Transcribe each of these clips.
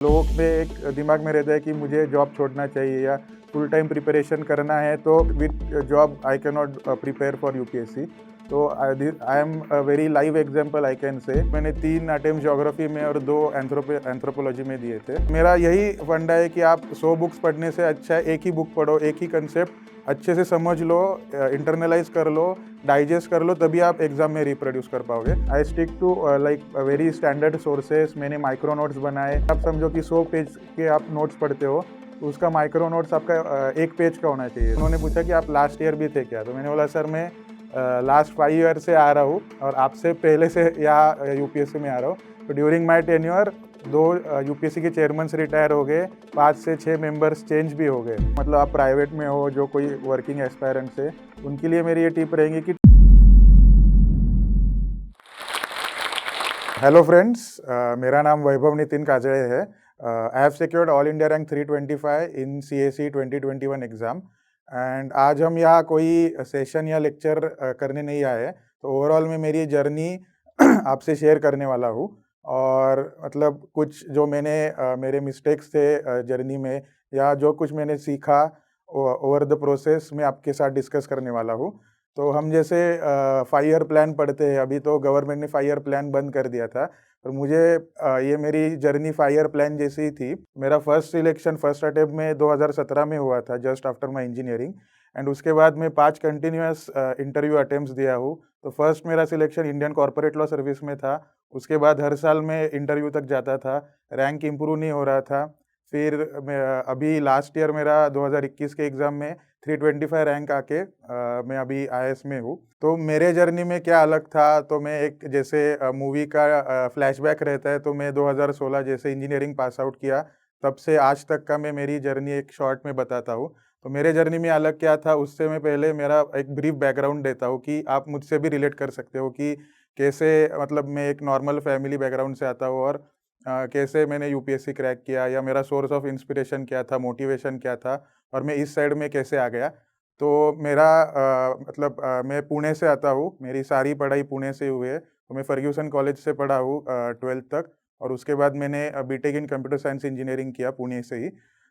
लोगों में एक दिमाग में रहता है कि मुझे जॉब छोड़ना चाहिए या फुल टाइम प्रिपरेशन करना है, तो with job I can not prepare for UPSC. तो I am a very live example I can say. मैंने 3 अटेम्प्ट ज्योग्राफी में और 2 एंथ्रोपोलॉजी में दिए थे। मेरा यही फंडा है कि आप 100 बुक्स पढ़ने से अच्छा है एक ही बुक पढ़ो, एक ही कंसेप्ट अच्छे से समझ लो, इंटरनलाइज कर लो, डाइजेस्ट कर लो, तभी आप एग्जाम में रिप्रोड्यूस कर पाओगे। I stick to like very standard sources. मैंने माइक्रो नोट्स बनाए। आप समझो कि 100 पेज के आप नोट्स पढ़ते हो, तो उसका माइक्रो नोट्स आपका 1 पेज का होना चाहिए। उन्होंने पूछा कि आप लास्ट ईयर भी थे क्या, तो मैंने बोला सर मैं लास्ट 5 ईयर से आ रहा हूँ और आपसे पहले से यहाँ यूपीएससी में आ रहा हूँ। तो ड्यूरिंग माई टेन्योर 2 यूपीएससी के चेयरमैन रिटायर हो गए, 5 से 6 मेंबर्स चेंज भी हो गए। मतलब आप प्राइवेट में हो, जो कोई वर्किंग एस्पायरेंट्स है, उनके लिए मेरी ये टिप रहेगी कि हेलो फ्रेंड्स, मेरा नाम वैभव नितिन काजळे है। I have secured All India rank 325 in CSE 2021 exam. And आज हम यहाँ कोई सेशन या लेक्चर करने नहीं आए हैं। तो ओवरऑल में मेरी जर्नी आपसे शेयर करने वाला हूँ। और मतलब कुछ जो मैंने मेरे मिस्टेक्स थे जर्नी में, या जो कुछ मैंने सीखा ओवर द प्रोसेस, में आपके साथ डिस्कस करने वाला हूँ। तो हम जैसे 5 ईयर प्लान पढ़ते हैं, अभी तो गवर्नमेंट ने 5 ईयर प्लान बंद कर दिया था, पर मुझे ये मेरी जर्नी 5 ईयर प्लान जैसी ही थी। मेरा फर्स्ट सिलेक्शन फर्स्ट अटेम्प्ट में 2017 में हुआ था, just after my engineering. And उसके बाद मैं 5 कंटिन्यूअस इंटरव्यू अटेम्प्ट्स दिया हूँ। तो फर्स्ट मेरा selection Indian corporate law service में था। उसके बाद हर साल मैं इंटरव्यू तक जाता था, रैंक इम्प्रूव नहीं हो रहा था। फिर मैं अभी लास्ट ईयर मेरा 2021 के एग्ज़ाम में 325 रैंक आके मैं अभी आईएएस में हूँ। तो मेरे जर्नी में क्या अलग था, तो मैं एक जैसे मूवी का फ्लैशबैक रहता है, तो मैं 2016 जैसे इंजीनियरिंग पास आउट किया, तब से आज तक का मैं मेरी जर्नी एक शॉर्ट में बताता हूँ। तो मेरे जर्नी में अलग क्या था, उससे मैं पहले मेरा एक ब्रीफ बैकग्राउंड देता हूँ कि आप मुझसे भी रिलेट कर सकते हो कि कैसे, मतलब मैं एक नॉर्मल फैमिली बैकग्राउंड से आता हूँ, और कैसे मैंने यूपीएससी क्रैक किया, या मेरा सोर्स ऑफ इंस्पिरेशन क्या था, मोटिवेशन क्या था, और मैं इस साइड में कैसे आ गया। तो मेरा मैं पुणे से आता हूँ, मेरी सारी पढ़ाई पुणे से हुई है। तो मैं फर्ग्यूसन कॉलेज से पढ़ा हूँ 12th तक, और उसके बाद मैंने BTech in computer science engineering किया पुणे से ही।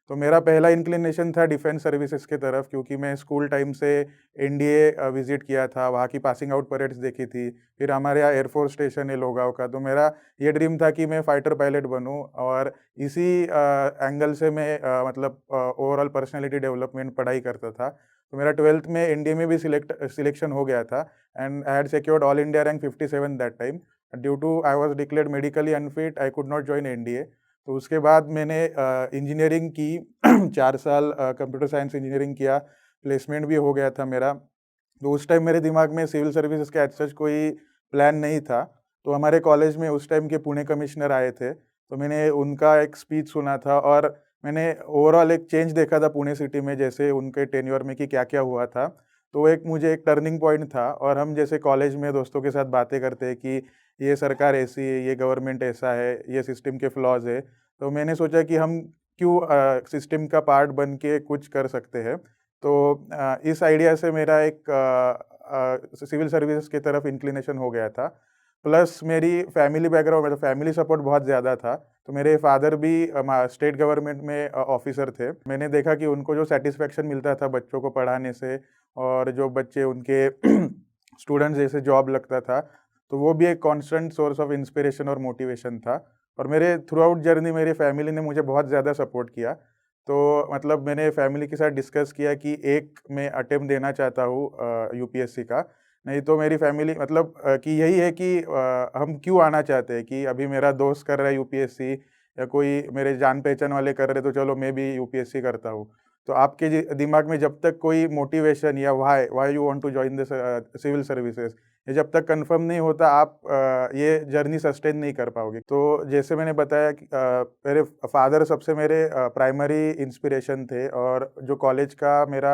तो मेरा पहला इंक्लिनेशन था डिफेंस सर्विसेज की तरफ, क्योंकि मैं स्कूल टाइम से एनडीए विजिट किया था, वहाँ की पासिंग आउट परेड्स देखी थी। फिर हमारे यहाँ एयरफोर्स स्टेशन है लोगांव का, तो मेरा ये ड्रीम था कि मैं फाइटर पायलट बनूँ। और इसी एंगल से मैं ओवरऑल पर्सनैलिटी डेवलपमेंट पढ़ाई करता था। तो मेरा 12th में एनडीए में भी सिलेक्शन हो गया था। And I had secured All India rank 57 that time. Due to I was declared medically unfit, I could not join NDA. तो उसके बाद मैंने इंजीनियरिंग की 4 साल कंप्यूटर साइंस इंजीनियरिंग किया, प्लेसमेंट भी हो गया था मेरा। तो उस टाइम मेरे दिमाग में सिविल सर्विसेज का एज सच कोई प्लान नहीं था। तो हमारे कॉलेज में उस टाइम के पुणे कमिश्नर आए थे, तो मैंने उनका एक स्पीच सुना था, और मैंने ओवरऑल एक चेंज देखा था पुणे सिटी में, जैसे उनके टेन्योर में कि क्या-क्या हुआ था। तो एक मुझे एक टर्निंग पॉइंट था, और हम जैसे कॉलेज में दोस्तों के साथ बातें करते हैं कि ये सरकार ऐसी है, ये गवर्नमेंट ऐसा है, ये सिस्टम के फ्लॉज़ है। तो मैंने सोचा कि हम क्यों सिस्टम का पार्ट बन के कुछ कर सकते हैं। तो इस आइडिया से मेरा एक सिविल सर्विसेज की तरफ इंक्लिनेशन हो गया था। प्लस मेरी फैमिली बैकग्राउंड, मतलब फैमिली सपोर्ट बहुत ज़्यादा था। तो मेरे फादर भी स्टेट गवर्नमेंट में ऑफिसर थे। मैंने देखा कि उनको जो सैटिस्फैक्शन मिलता था बच्चों को पढ़ाने से, और जो बच्चे उनके स्टूडेंट्स जैसे जॉब लगता था, तो वो भी एक कांस्टेंट सोर्स ऑफ इंस्पिरेशन और मोटिवेशन था। और मेरे थ्रू आउट जर्नी मेरी फैमिली ने मुझे बहुत ज़्यादा सपोर्ट किया। तो मतलब मैंने फैमिली के साथ डिस्कस किया कि एक मैं अटेम्प्ट देना चाहता हूँ यूपीएससी का। नहीं तो मेरी फैमिली कि यही है कि हम क्यों आना चाहते हैं, कि अभी मेरा दोस्त कर रहा है यूपीएससी, या कोई मेरे जान पहचान वाले कर रहे, तो चलो मैं भी यूपीएससी करता हूँ। तो आपके दिमाग में जब तक कोई मोटिवेशन या why you want to join the civil services, ये जब तक कंफर्म नहीं होता, आप ये जर्नी सस्टेन नहीं कर पाओगे। तो जैसे मैंने बताया कि मेरे फादर सबसे मेरे प्राइमरी इंस्पिरेशन थे, और जो कॉलेज का मेरा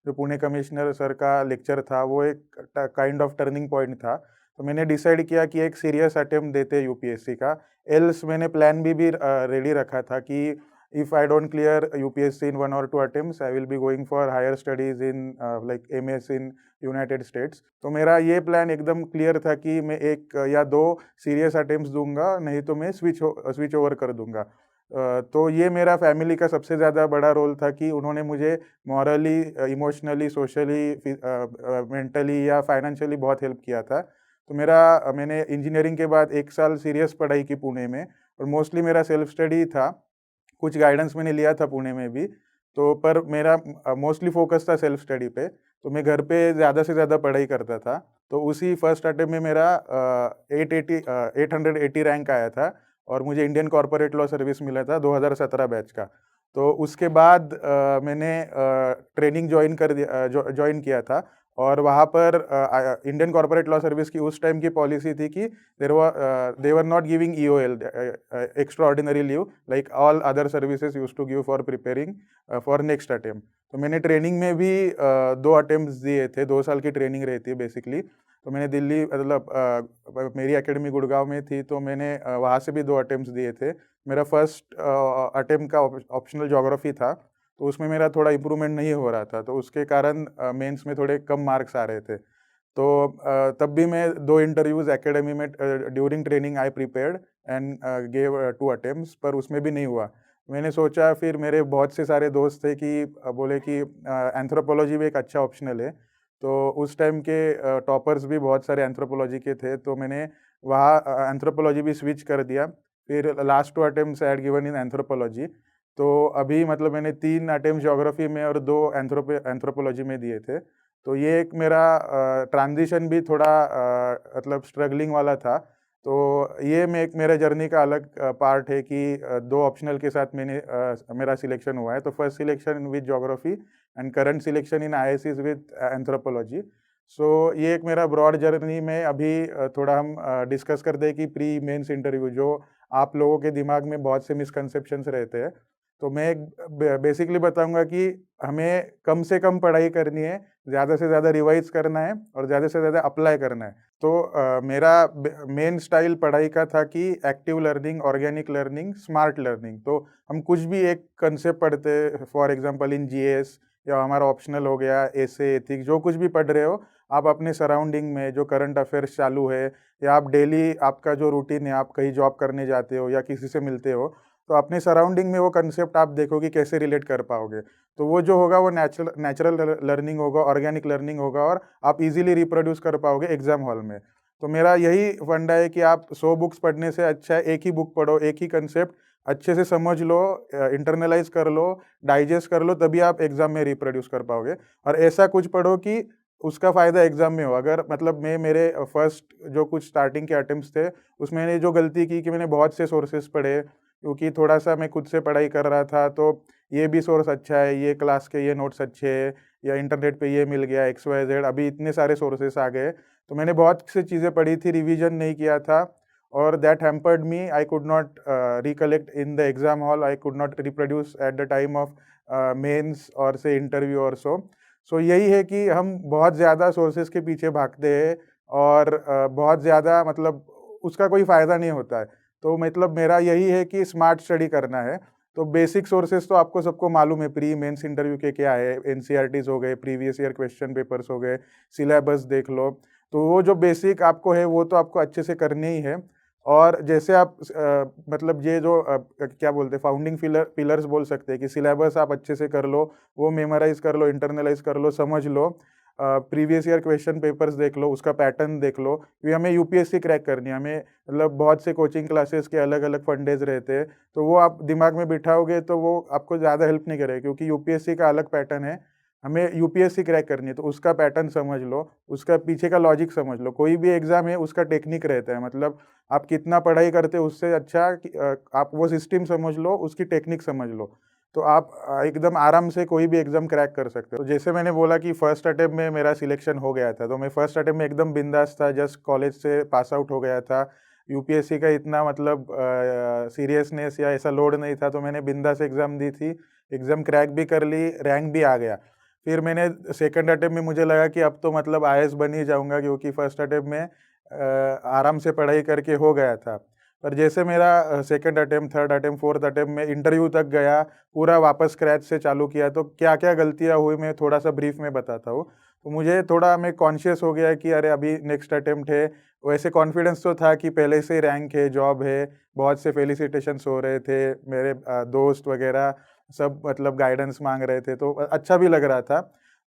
जो पुणे कमिश्नर सर का लेक्चर था, वो एक काइंड ऑफ टर्निंग पॉइंट था। तो मैंने डिसाइड किया कि एक सीरियस अटेम्प्ट देते यूपीएससी का। एल्स मैंने प्लान भी रेडी रखा था कि if I don't clear UPSC in 1 or 2 attempts, I will be going for higher studies in like MS in United states. तो मेरा ये प्लान एकदम क्लियर था कि मैं 1 या 2 सीरियस अटेम्प्ट्स दूंगा, नहीं तो मैं स्विच ओवर कर दूंगा। तो ये मेरा फैमिली का सबसे ज़्यादा बड़ा रोल था कि उन्होंने मुझे मॉरली, इमोशनली, सोशली, मेंटली या फाइनेंशियली बहुत हेल्प किया था। तो मैंने इंजीनियरिंग के बाद 1 साल सीरियस पढ़ाई की पुणे में, और मोस्टली मेरा सेल्फ स्टडी था। कुछ गाइडेंस मैंने लिया था पुणे में भी, तो पर मेरा मोस्टली फ़ोकस था सेल्फ स्टडी पे। तो मैं घर पे ज़्यादा से ज़्यादा पढ़ाई करता था। तो उसी फर्स्ट अटेम्प्ट में मेरा 880 रैंक आया था, और मुझे इंडियन कॉर्पोरेट लॉ सर्विस मिला था 2017 बैच का। तो उसके बाद मैंने ट्रेनिंग जॉइन किया था, और वहाँ पर इंडियन कॉर्पोरेट लॉ सर्विस की उस टाइम की पॉलिसी थी कि they were not giving EOL, extraordinary leave, like all other services used to give for preparing for next attempt. तो मैंने ट्रेनिंग में भी 2 अटेम्प्ट्स दिए थे। 2 साल की ट्रेनिंग रहती है बेसिकली। तो मैंने दिल्ली, मतलब मेरी एकेडमी गुड़गांव में थी, तो मैंने वहाँ से भी 2 अटेम्प्ट्स दिए थे। मेरा फर्स्ट अटेम्प्ट का ऑप्शनल ज्योग्राफी था, तो उसमें मेरा थोड़ा इम्प्रूवमेंट नहीं हो रहा था, तो उसके कारण मेंस में थोड़े कम मार्क्स आ रहे थे। तो तब भी मैं 2 इंटरव्यूज़ एकेडमी में during training I prepared and gave 2 attempts, पर उसमें भी नहीं हुआ। मैंने सोचा, फिर मेरे बहुत से सारे दोस्त थे कि बोले कि एंथ्रोपोलॉजी भी एक अच्छा ऑप्शनल है। तो उस टाइम के टॉपर्स भी बहुत सारे एंथ्रोपोलॉजी के थे, तो मैंने वहाँ एंथ्रोपोलॉजी भी स्विच कर दिया। फिर last 2 attempts I had given in anthropology. तो अभी मतलब मैंने 3 अटेम्प्ट ज्योग्राफी में और 2 एंथ्रोपोलॉजी में दिए थे। तो ये एक मेरा ट्रांज़िशन भी थोड़ा मतलब स्ट्रगलिंग वाला था। तो ये में एक मेरे जर्नी का अलग पार्ट है कि 2 ऑप्शनल के साथ मेरा सिलेक्शन हुआ है। तो first selection with geography and current selection in आईआईएससीज़ विद एंथ्रोपोलॉजी। सो ये एक मेरा ब्रॉड जर्नी में अभी थोड़ा हम डिस्कस करते हैं कि प्री मेंस इंटरव्यू जो आप लोगों के दिमाग में बहुत से मिसकंसेप्शंस रहते हैं। तो मैं बेसिकली बताऊंगा कि हमें कम से कम पढ़ाई करनी है, ज़्यादा से ज़्यादा रिवाइज करना है, और ज़्यादा से ज़्यादा अप्लाई करना है। तो मेरा मेन स्टाइल पढ़ाई का था कि active learning, organic learning, smart learning. तो हम कुछ भी एक कंसेप्ट पढ़ते, फॉर एग्जांपल इन जीएस, या हमारा ऑप्शनल हो गया एसे, एथिक्स, जो कुछ भी पढ़ रहे हो, आप अपने सराउंडिंग में जो करंट अफेयर्स चालू है, या आप डेली आपका जो रूटीन है, आप कहीं जॉब करने जाते हो या किसी से मिलते हो, तो अपने सराउंडिंग में वो कंसेप्ट आप देखो कि कैसे रिलेट कर पाओगे। तो वो जो होगा वो नेचुरल लर्निंग होगा, ऑर्गेनिक लर्निंग होगा, और आप इजीली रिप्रोड्यूस कर पाओगे एग्जाम हॉल में। तो मेरा यही फंडा है कि आप 100 बुक्स पढ़ने से अच्छा है एक ही बुक पढ़ो, एक ही कंसेप्ट अच्छे से समझ लो, इंटरनलाइज कर लो, डाइजेस्ट कर लो, तभी आप एग्जाम में रिप्रोड्यूस कर पाओगे। और ऐसा कुछ पढ़ो कि उसका फ़ायदा एग्जाम में हो। अगर मतलब मैं मेरे फर्स्ट जो कुछ स्टार्टिंग के अटेम्प्ट्स थे, उसमें मैंने जो गलती की कि मैंने बहुत से सोर्सेज पढ़े, क्योंकि थोड़ा-सा मैं खुद से पढ़ाई कर रहा था। तो ये भी सोर्स अच्छा है, ये क्लास के ये नोट्स अच्छे हैं, या इंटरनेट पे ये मिल गया एक्स वाई ज़ेड, अभी इतने सारे सोर्सेस आ गए। तो मैंने बहुत सी चीज़ें पढ़ी थी, रिवीजन नहीं किया था, और that hampered me. I could not recollect in the exam hall, I could not reproduce at the time of mains और से इंटरव्यू और सो। सो यही है कि हम बहुत ज़्यादा सोर्सेस के पीछे भागते हैं, और बहुत ज़्यादा मतलब उसका कोई फ़ायदा नहीं होता है। तो मतलब मेरा यही है कि स्मार्ट स्टडी करना है। तो बेसिक सोर्सेज तो आपको सबको मालूम है, प्री मेंस इंटरव्यू के क्या है, एनसीईआरटीज़ हो गए, प्रीवियस ईयर क्वेश्चन पेपर्स हो गए, सिलेबस देख लो। तो वो जो बेसिक आपको है वो तो आपको अच्छे से करनी ही है। और जैसे आप मतलब ये जो क्या बोलते हैं, फाउंडिंग पिलर्स बोल सकते हैं कि सिलेबस आप अच्छे से कर लो, वो मेमोराइज़ कर लो, इंटरनलाइज़ कर लो, समझ लो। प्रीवियस ईयर क्वेश्चन पेपर्स देख लो, उसका पैटर्न देख लो, क्योंकि हमें यूपीएससी क्रैक करनी है। हमें मतलब बहुत से कोचिंग क्लासेस के अलग-अलग फंडेज रहते हैं, तो वो आप दिमाग में बिठाओगे तो वो आपको ज़्यादा हेल्प नहीं करेगा, क्योंकि यूपीएससी का अलग पैटर्न है। हमें यूपीएससी क्रैक करनी है, तो उसका पैटर्न समझ लो, उसका पीछे का लॉजिक समझ लो। कोई भी एग्ज़ाम है, उसका टेक्निक रहता है, मतलब आप कितना पढ़ाई करते हो उससे अच्छा कि आप वो सिस्टम समझ लो, उसकी टेक्निक समझ लो, तो आप एकदम आराम से कोई भी एग्ज़ाम क्रैक कर सकते हो। तो जैसे मैंने बोला कि फर्स्ट अटेम्प्ट में मेरा सिलेक्शन हो गया था, तो मैं फर्स्ट अटेम्प्ट में एकदम बिंदास था, जस्ट कॉलेज से पास आउट हो गया था। यूपीएससी का इतना मतलब सीरियसनेस या ऐसा लोड नहीं था, तो मैंने बिंदास एग्ज़ाम दी थी, एग्ज़ाम क्रैक भी कर ली, रैंक भी आ गया। फिर मैंने सेकंड अटेम्प्ट में मुझे लगा कि अब तो मतलब आईएएस बन ही जाऊँगा, क्योंकि फर्स्ट अटेम्प्ट में आराम से पढ़ाई करके हो गया था। पर जैसे मेरा second attempt, third attempt, fourth attempt में इंटरव्यू तक गया, पूरा वापस स्क्रैच से चालू किया, तो क्या-क्या गलतियाँ हुई मैं थोड़ा-सा ब्रीफ में बताता हूँ। तो मुझे थोड़ा मैं कॉन्शियस हो गया कि अरे अभी नेक्स्ट अटेम्प्ट है। वैसे कॉन्फिडेंस तो था कि पहले से रैंक है, जॉब है, बहुत से फेलिसिटेशंस हो रहे थे, मेरे दोस्त वगैरह सब मतलब गाइडेंस मांग रहे थे, तो अच्छा भी लग रहा था।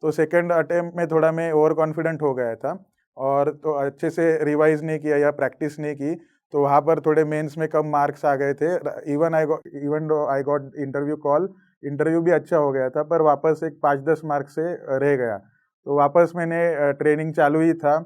तो सेकंड अटेम्प्ट में थोड़ा मैं ओवर कॉन्फिडेंट हो गया था और तो अच्छे से रिवाइज नहीं किया या प्रैक्टिस नहीं की, तो वहाँ पर थोड़े मेंस में कम मार्क्स आ गए थे। Even though I got interview call, interview भी अच्छा हो गया था, पर वापस एक 5-10 मार्क्स से रह गया। तो वापस मैंने ट्रेनिंग चालू ही था,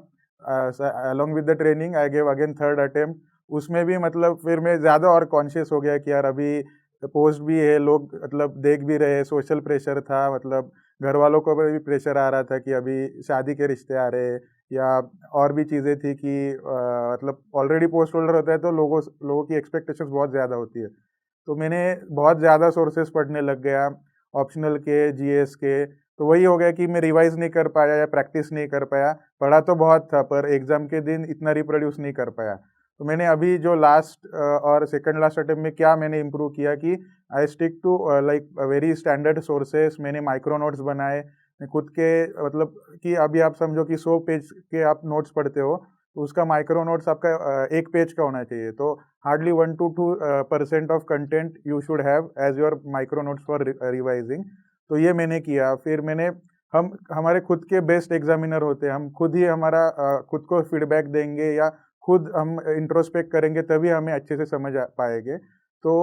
along with the training I gave again third attempt. उसमें भी मतलब फिर मैं ज़्यादा और कॉन्शियस हो गया कि यार अभी पोस्ट भी है, लोग मतलब देख भी रहे हैं, सोशल प्रेशर था, मतलब घर वालों को भी प्रेशर आ रहा था कि अभी शादी के रिश्ते आ रहे हैं, या और भी चीज़ें थी कि मतलब ऑलरेडी पोस्ट होल्डर होता है तो लोगों की एक्सपेक्टेशंस बहुत ज़्यादा होती है। तो मैंने बहुत ज़्यादा सोर्सेस पढ़ने लग गया, ऑप्शनल के, जीएस के। तो वही हो गया कि मैं रिवाइज़ नहीं कर पाया या प्रैक्टिस नहीं कर पाया। पढ़ा तो बहुत था, पर एग्ज़ाम के दिन इतना रिप्रोड्यूस नहीं कर पाया। तो मैंने अभी जो लास्ट और सेकंड लास्ट अटेम्प्ट में क्या मैंने इम्प्रूव किया कि I stick to like very standard sources. मैंने माइक्रो नोट्स बनाए, मैं खुद के मतलब कि अभी आप समझो कि 100 पेज के आप नोट्स पढ़ते हो, तो उसका माइक्रो नोट्स आपका 1 पेज का होना चाहिए। तो hardly 1 to 2% of content you should have as your micro notes for revising. तो ये मैंने किया। फिर मैंने हम हमारे खुद के बेस्ट एग्जामिनर होते हैं, हम खुद ही हमारा खुद को फीडबैक देंगे या खुद हम इंट्रोस्पेक्ट करेंगे, तभी हमें अच्छे से समझ आ पाएंगे। तो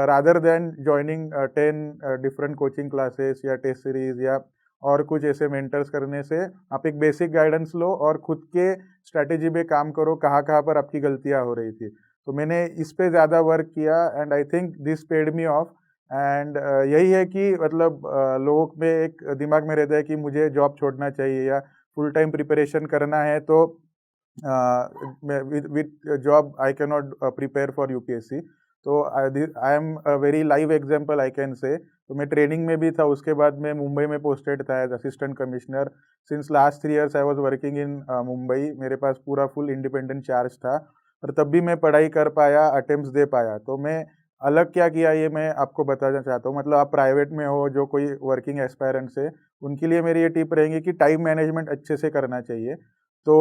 rather than joining 10 different coaching classes या टेस्ट सीरीज या और कुछ ऐसे मेंटर्स करने से, आप एक बेसिक गाइडेंस लो और खुद के स्ट्रैटेजी पे काम करो, कहाँ कहाँ पर आपकी गलतियाँ हो रही थी। तो मैंने इस पे ज़्यादा वर्क किया and I think this paid me of. And यही है कि मतलब लोगों में एक दिमाग में रहता है कि मुझे जॉब छोड़ना चाहिए या फुल टाइम प्रिपरेशन करना है, तो with job I cannot prepare for UPSC। तो I am a very live example I can से। तो मैं ट्रेनिंग में भी था, उसके बाद मैं मुंबई में पोस्टेड था as assistant commissioner. Since last 3 years I was working in Mumbai. मेरे पास पूरा फुल इंडिपेंडेंट चार्ज था, पर तब भी मैं पढ़ाई कर पाया, अटेम्प्ट्स दे पाया। तो मैं अलग क्या किया ये मैं आपको बताना चाहता हूँ। मतलब आप प्राइवेट में हो, जो कोई वर्किंग एस्पायरेंट्स है, उनके लिए मेरी ये टिप रहेंगी कि टाइम मैनेजमेंट अच्छे से करना चाहिए। तो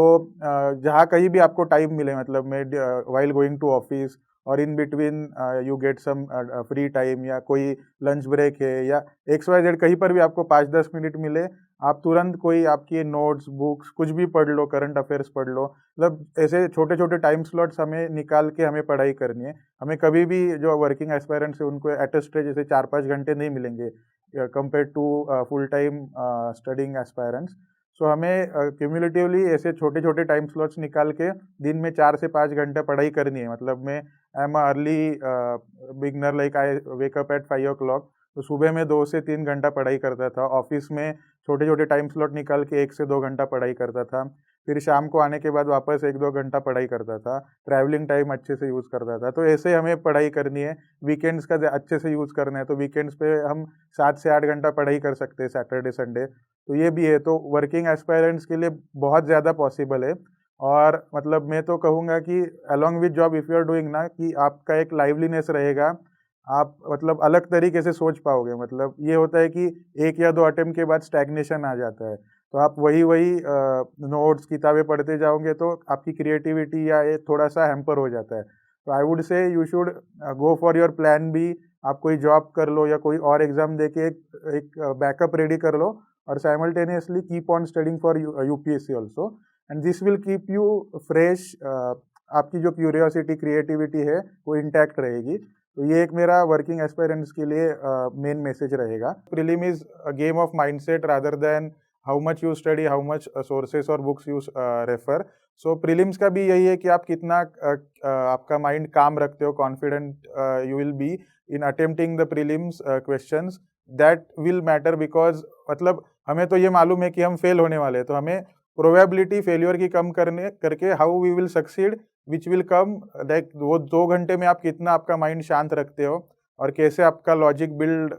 जहाँ कहीं भी आपको टाइम मिले, मतलब मैं व्हाइल गोइंग टू ऑफिस और in between you get some free time या कोई लंच ब्रेक है या XYZ, कहीं पर भी आपको 5-10 मिनट मिले, आप तुरंत कोई आपकी नोट्स, बुक्स कुछ भी पढ़ लो, करंट अफेयर्स पढ़ लो। मतलब ऐसे छोटे छोटे टाइम स्लॉट्स हमें निकाल के हमें पढ़ाई करनी है। हमें कभी भी जो वर्किंग एस्पायरेंट्स है उनको एट अ स्ट्रेच जैसे 4-5 घंटे नहीं मिलेंगे compare to full time studying aspirants. So हमें क्यूमुलेटिवली ऐसे छोटे छोटे टाइम स्लॉट्स निकाल के दिन में 4 से 5 घंटा पढ़ाई करनी है। मतलब मैं I am early beginner, like I wake up at 5 o'clock। तो सुबह में 2 से 3 घंटा पढ़ाई करता था, ऑफिस में छोटे छोटे टाइम स्लॉट निकाल के 1 से 2 घंटा पढ़ाई करता था, फिर शाम को आने के बाद वापस 1-2 घंटा पढ़ाई करता था, ट्रैवलिंग टाइम अच्छे से यूज़ करता था। तो ऐसे हमें पढ़ाई करनी है। वीकेंड्स का अच्छे से यूज़ करना है, तो वीकेंड्स पे हम 7 से 8 घंटा पढ़ाई कर सकते हैं, सैटरडे संडे। तो ये भी है, तो वर्किंग एस्पायरेंट्स के लिए बहुत ज़्यादा पॉसिबल है। और मतलब मैं तो कहूँगा कि along with job if you are doing ना, कि आपका एक लाइवलीनेस रहेगा, आप मतलब अलग तरीके से सोच पाओगे। मतलब ये होता है कि 1 या 2 अटेम्प्ट के बाद स्टैग्नेशन आ जाता है, तो आप वही नोट्स किताबें पढ़ते जाओगे तो आपकी क्रिएटिविटी या ये थोड़ा सा हैम्पर हो जाता है। तो I would say you should go for your plan B. आप कोई जॉब कर लो या कोई और एग्ज़ाम दे के एक बैकअप रेडी कर लो, और simultaneously keep on studying for UPSC also, and this will keep you fresh. आपकी जो क्यूरियोसिटी, क्रिएटिविटी है, वो इंटैक्ट रहेगी। तो ये एक मेरा वर्किंग एस्पायरेंट्स के लिए मेन मैसेज रहेगा। Prelim is a game of mindset rather than how much you study, how much sources और books you refer. So prelims का भी यही है कि आप कितना आपका माइंड काम रखते हो, confident you will be in attempting the prelims questions. That will matter because मतलब हमें तो ये मालूम है कि हम फेल होने वाले हैं, तो हमें प्रोबेबिलिटी फेल्योर की कम करने करके how we will succeed which will come, like वो 2 घंटे में आप कितना आपका माइंड शांत रखते हो और कैसे आपका लॉजिक बिल्ड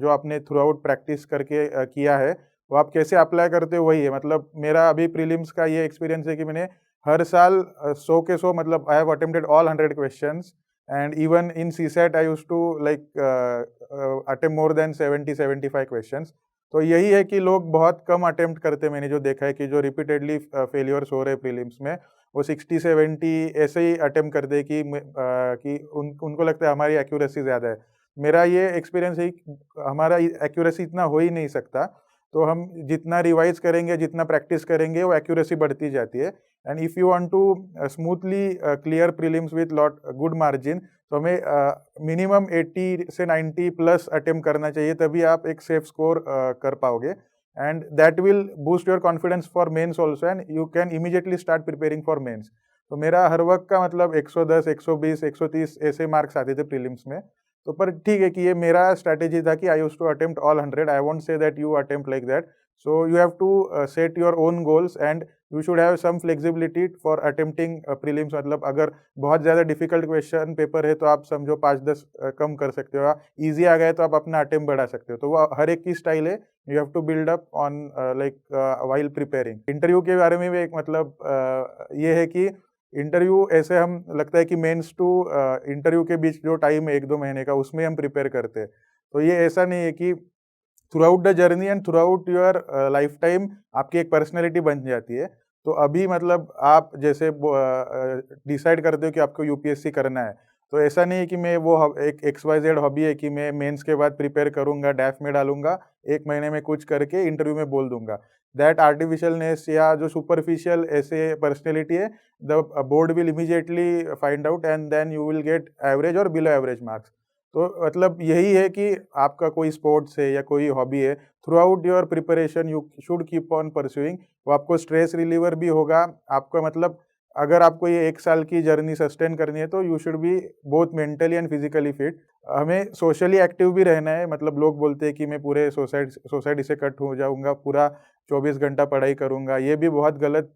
जो आपने थ्रू आउट प्रैक्टिस करके किया है, वो आप कैसे अप्लाई करते हो, वही है। मतलब मेरा अभी प्रीलिम्स का ये एक्सपीरियंस है कि मैंने हर साल 100 के 100, मतलब I have attempted all 100 questions, and even in CSAT I used to like attempt more than 70-75 questions. तो यही है कि लोग बहुत कम अटेम्प्ट करते हैं, मैंने जो देखा है कि जो रिपीटेडली फेलियर्स हो रहे हैं प्रीलिम्स में, वो 60-70 ऐसे ही अटेम्प्ट करते हैं कि उनको लगता है हमारी एक्यूरेसी ज़्यादा है। मेरा ये एक्सपीरियंस है कि हमारा एक्यूरेसी इतना हो ही नहीं सकता, तो हम जितना रिवाइज़ करेंगे, जितना प्रैक्टिस करेंगे, वो एक्यूरेसी बढ़ती जाती है। And if you want to smoothly clear prelims with lot good margin, तो हमें मिनिमम 80 से 90 प्लस अटेम्प्ट करना चाहिए, तभी आप एक सेफ स्कोर कर पाओगे। And that will boost your confidence for mains also, and you can immediately start preparing for mains. तो मेरा हर वक्त का मतलब 110, 120, 130 ऐसे मार्क्स आते थे प्रीलिम्स में। तो पर ठीक है कि ये मेरा स्ट्रैटेजी था कि I used to attempt all 100। I won't say that you attempt like that. So you have to set your own goals, and you should have some flexibility for attempting prelims. मतलब अगर बहुत ज़्यादा difficult question paper है तो आप समझो 5-10 कम कर सकते हो, ईजी आ गए तो आप अपना अटेम्प्ट बढ़ा सकते हो। तो वो हर एक की स्टाइल है, you have to build up on like while preparing. Interview के बारे में भी एक मतलब ये है कि इंटरव्यू ऐसे हम लगता है कि मेंस टू इंटरव्यू के बीच जो टाइम है 1-2 महीने का, उसमें हम प्रिपेयर करते हैं। तो ये ऐसा नहीं है कि through out the journey and through out your life time आपकी एक पर्सनैलिटी बन जाती है। तो अभी मतलब आप जैसे डिसाइड करते हो कि आपको यूपीएससी करना है, तो ऐसा नहीं है कि मैं वो एक XYZ हॉबी है कि मैं मेंस के बाद प्रिपेयर करूँगा, डैफ में डालूँगा, 1 महीने में कुछ करके इंटरव्यू में बोल दूँगा। दैट आर्टिफिशियलनेस या जो सुपरफिशियल ऐसे पर्सनैलिटी है, the board will immediately find out and then you will get average और बिलो एवरेज मार्क्स। तो मतलब यही है कि आपका कोई स्पोर्ट्स है या कोई हॉबी है, through out your preparation you should keep on pursuing. वो आपको स्ट्रेस रिलीवर भी होगा, आपका मतलब अगर आपको ये 1 साल की जर्नी सस्टेन करनी है, तो you should be both mentally and physically fit. हमें सोशली एक्टिव भी रहना है। मतलब लोग बोलते हैं कि मैं पूरे सोसाइटी से कट हो जाऊँगा, पूरा 24 घंटा पढ़ाई करूँगा, ये भी बहुत गलत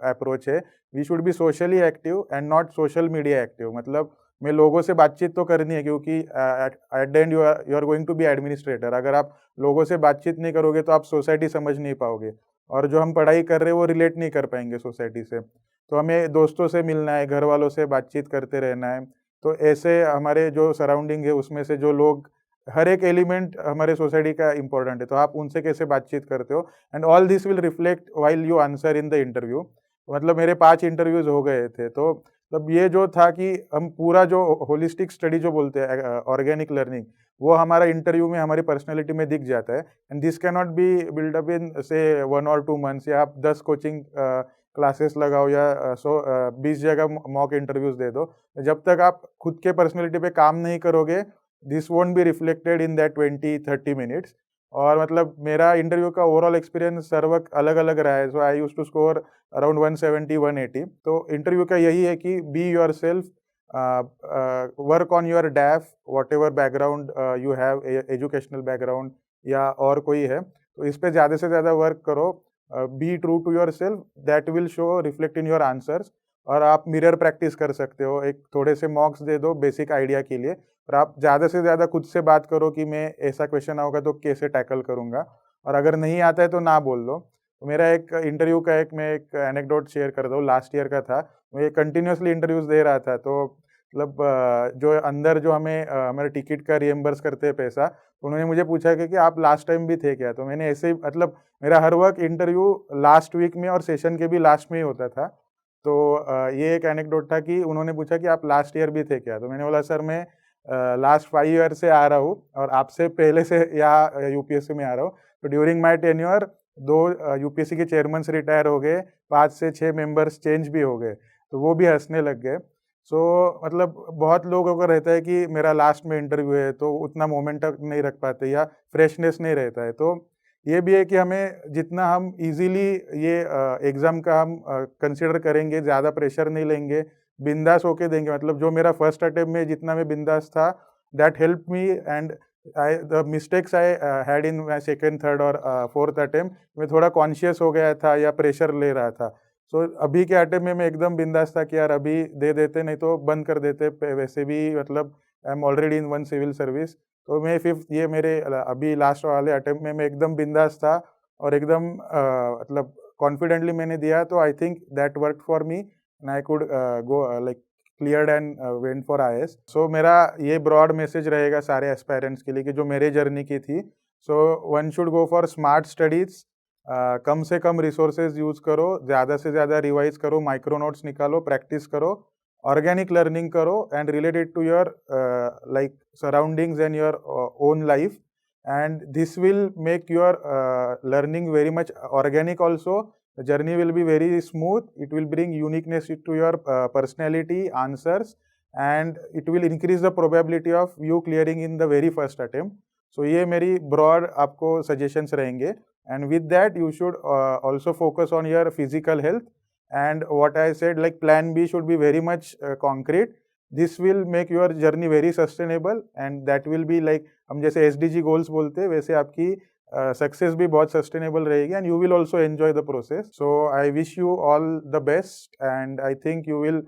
अप्रोच है। We should be socially active and not social media active. मतलब में लोगों से बातचीत तो करनी है, क्योंकि at the end you are going to be administrator. अगर आप लोगों से बातचीत नहीं करोगे तो आप सोसाइटी समझ नहीं पाओगे, और जो हम पढ़ाई कर रहे हैं वो रिलेट नहीं कर पाएंगे सोसाइटी से। तो हमें दोस्तों से मिलना है, घर वालों से बातचीत करते रहना है। तो ऐसे हमारे जो सराउंडिंग है उसमें से जो लोग, हर एक एलिमेंट हमारे सोसाइटी का इंपॉर्टेंट है, तो आप उनसे कैसे बातचीत करते हो, and all this will reflect while you answer in the interview. मतलब मेरे 5 इंटरव्यूज हो गए थे, तो तब ये जो था कि हम पूरा जो होलिस्टिक स्टडी जो बोलते हैं, ऑर्गेनिक लर्निंग, वो हमारा इंटरव्यू में हमारी पर्सनैलिटी में दिख जाता है। And this can not be build up in से 1 और 2 मंथ्स, या आप 10 कोचिंग क्लासेस लगाओ या 20 जगह मॉक इंटरव्यूज दे दो। जब तक आप खुद के पर्सनैलिटी पे काम नहीं करोगे, this won't be reflected in that 20-30 minutes. और मतलब मेरा इंटरव्यू का ओवरऑल एक्सपीरियंस हर वक्त अलग-अलग रहा है। So I used to score around 170-180। तो इंटरव्यू का यही है कि be yourself, work on your DAF, whatever background you have, educational background या और कोई है, तो इस पे ज़्यादा से ज़्यादा वर्क करो। Be true to yourself, that will show reflect in your answers. और आप मिरर प्रैक्टिस कर सकते हो, एक थोड़े से मॉक्स दे दो बेसिक आइडिया के लिए, और आप ज़्यादा से ज़्यादा खुद से बात करो कि मैं ऐसा क्वेश्चन होगा तो कैसे टैकल करूँगा, और अगर नहीं आता है तो ना बोल दो। तो मेरा एक इंटरव्यू का मैं एक एनेक्डोट शेयर कर दूँ, लास्ट ईयर का था। मैं कंटिन्यूअसली इंटरव्यूज़ दे रहा था, तो मतलब जो अंदर जो हमें हमारे टिकट का रिएम्बर्स करते हैं पैसा, तो उन्होंने मुझे पूछा कि आप लास्ट टाइम भी थे क्या? तो मैंने ऐसे ही मतलब मेरा हर वक़्त इंटरव्यू लास्ट वीक में और सेशन के भी लास्ट में ही होता था। तो ये एक एनेक्डोट था कि उन्होंने पूछा कि आप लास्ट ईयर भी थे क्या? तो मैंने बोला सर मैं लास्ट 5 ईयर से आ रहा हूँ, और आपसे पहले से यहाँ यूपीएससी में आ रहा हूँ। तो ड्यूरिंग माय टेन्योर 2 यूपीएससी के चेयरमैन्स रिटायर हो गए, 5 से 6 मेंबर्स चेंज भी हो गए, तो वो भी हँसने लग गए। सो मतलब बहुत लोगों को रहता है कि मेरा लास्ट में इंटरव्यू है, तो उतना मोमेंटम नहीं रख पाते या फ्रेशनेस नहीं रहता है। तो ये भी है कि हमें जितना हम ईज़िली ये एग्ज़ाम का हम कंसीडर करेंगे, ज़्यादा प्रेशर नहीं लेंगे, बिंदास होके देंगे। मतलब जो मेरा फर्स्ट अटेम्प्ट में जितना मैं बिंदास था, that helped me. And the mistakes I had in my second, third और फोर्थ अटेम्प्ट, मैं थोड़ा कॉन्शियस हो गया था या प्रेशर ले रहा था। सो अभी के अटेम्प्ट में मैं एकदम बिंदास था कि यार अभी दे देते, नहीं तो बंद कर देते। वैसे भी मतलब I am already in one civil service. तो मैं फिफ्थ, ये मेरे अभी लास्ट वाले अटेम्प्ट में मैं एकदम बिंदास था, और एकदम मतलब कॉन्फिडेंटली मैंने दिया। तो I think that work for me, and I could go like cleared and went for IAS. So मेरा ये ब्रॉड मैसेज रहेगा सारे एस्पायरेंट्स के लिए कि जो मेरे जर्नी की थी, so one should go for smart studies. कम से कम रिसोर्सेज यूज करो, ज़्यादा से ज़्यादा रिवाइज करो, माइक्रो नोट्स निकालो, प्रैक्टिस करो, ऑर्गेनिक लर्निंग करो and related to your like surroundings and your own life. And this will make your learning very much organic also. The journey will be very smooth. It will bring uniqueness to your personality, answers, and it will increase the probability of you clearing in the very first attempt. So ये मेरी broad आपको suggestions रहेंगे. And with that you should also focus on your physical health. And what I said, like plan B should be very much concrete. This will make your journey very sustainable and that will be like हम जैसे SDG goals बोलते हैं वैसे आपकी success भी बहुत sustainable रहेगी and you will also enjoy the process. So I wish you all the best and I think you will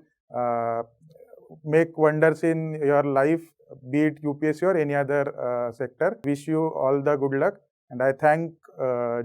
make wonders in your life, be it UPSC or any other sector. Wish you all the good luck and I thank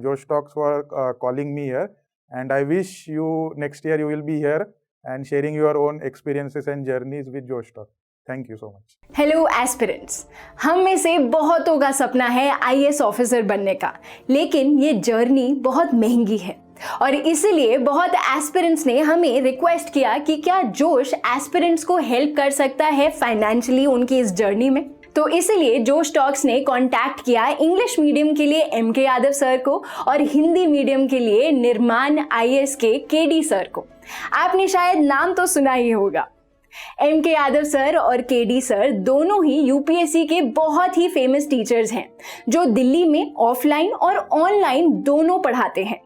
Josh Talks for calling me here and I wish you next year you will be here and sharing your own experiences and journeys with Josh Talk. Thank you so much. Hello aspirants, हम में से बहुतों का सपना है IAS officer बनने का, लेकिन ये जर्नी बहुत महंगी है और इसीलिए बहुत एस्पिरेंट्स ने हमें रिक्वेस्ट किया कि क्या जोश एस्पिरेंट्स को हेल्प कर सकता है फाइनेंशियली उनकी इस जर्नी में. तो इसीलिए जोश टॉक्स ने कांटेक्ट किया इंग्लिश मीडियम के लिए MK यादव सर को और हिंदी मीडियम के लिए निर्माण IAS के KD सर को. आपने शायद नाम तो सुना ही होगा. MK यादव सर और KD सर दोनों ही UPSC के बहुत ही फेमस टीचर्स हैं जो दिल्ली में ऑफलाइन और ऑनलाइन दोनों पढ़ाते हैं.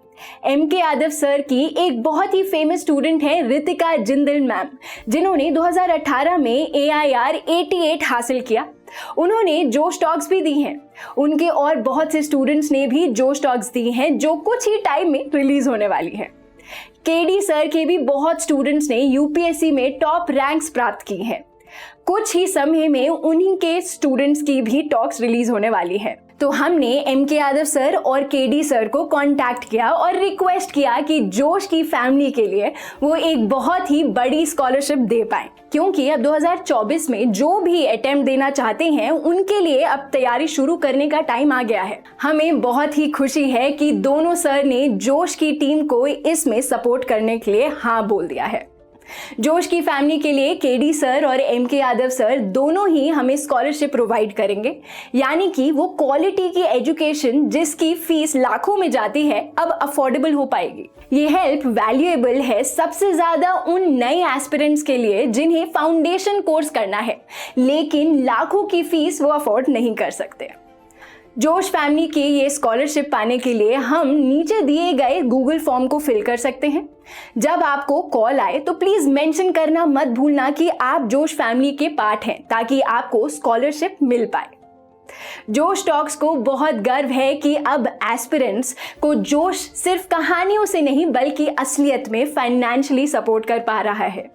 MK यादव सर की एक बहुत ही फेमस स्टूडेंट है रितिका जिंदल मैम, जिन्होंने 2018 में AIR 88 हासिल किया. उन्होंने जोश टॉक्स भी दी हैं. उनके और बहुत से स्टूडेंट्स ने भी जोश टॉक्स दी हैं जो कुछ ही टाइम में रिलीज होने वाली है. KD सर के भी बहुत स्टूडेंट्स ने UPSC में टॉप रैंक्स प्राप्त की हैं. कुछ ही समय में उन्हीं के स्टूडेंट्स की भी टॉक्स रिलीज होने वाली है. तो हमने MK यादव सर और KD सर को कांटेक्ट किया और रिक्वेस्ट किया कि जोश की फैमिली के लिए वो एक बहुत ही बड़ी स्कॉलरशिप दे पाए, क्योंकि अब 2024 में जो भी अटेम्प्ट देना चाहते हैं उनके लिए अब तैयारी शुरू करने का टाइम आ गया है. हमें बहुत ही खुशी है कि दोनों सर ने जोश की टीम को इसमें सपोर्ट करने के लिए हाँ बोल दिया है. जोश की फैमिली के लिए KD सर और MK यादव सर दोनों ही हमें स्कॉलरशिप प्रोवाइड करेंगे, यानी कि वो क्वालिटी की एजुकेशन जिसकी फीस लाखों में जाती है अब अफोर्डेबल हो पाएगी. ये हेल्प वैल्यूएबल है सबसे ज्यादा उन नए एस्पिरेंट्स के लिए जिन्हें फाउंडेशन कोर्स करना है लेकिन लाखों की फीस वो अफोर्ड नहीं कर सकते. जोश फैमिली की ये स्कॉलरशिप पाने के लिए हम नीचे दिए गए गूगल फॉर्म को फिल कर सकते हैं. जब आपको कॉल आए तो प्लीज मेंशन करना मत भूलना कि आप जोश फैमिली के पार्ट हैं ताकि आपको स्कॉलरशिप मिल पाए. जोश टॉक्स को बहुत गर्व है कि अब एस्पिरेंट्स को जोश सिर्फ कहानियों से नहीं बल्कि असलियत में फाइनेंशियली सपोर्ट कर पा रहा है.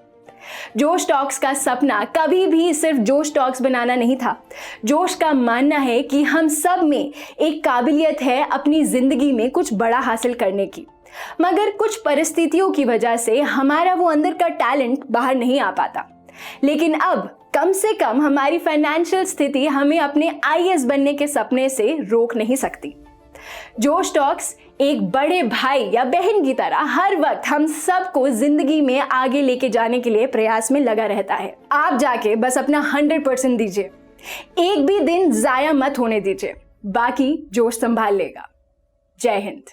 जोश टॉक्स का सपना कभी भी सिर्फ जोश टॉक्स बनाना नहीं था. जोश का मानना है कि हम सब में एक काबिलियत है अपनी जिंदगी में कुछ बड़ा हासिल करने की, मगर कुछ परिस्थितियों की वजह से हमारा वो अंदर का टैलेंट बाहर नहीं आ पाता. लेकिन अब कम से कम हमारी फाइनेंशियल स्थिति हमें अपने IAS बनने के सपने से रोक नहीं सकती. जोश टॉक्स एक बड़े भाई या बहन की तरह हर वक्त हम सबको जिंदगी में आगे लेके जाने के लिए प्रयास में लगा रहता है. आप जाके बस अपना 100% दीजिए, एक भी दिन जाया मत होने दीजिए, बाकी जोश संभाल लेगा. जय हिंद.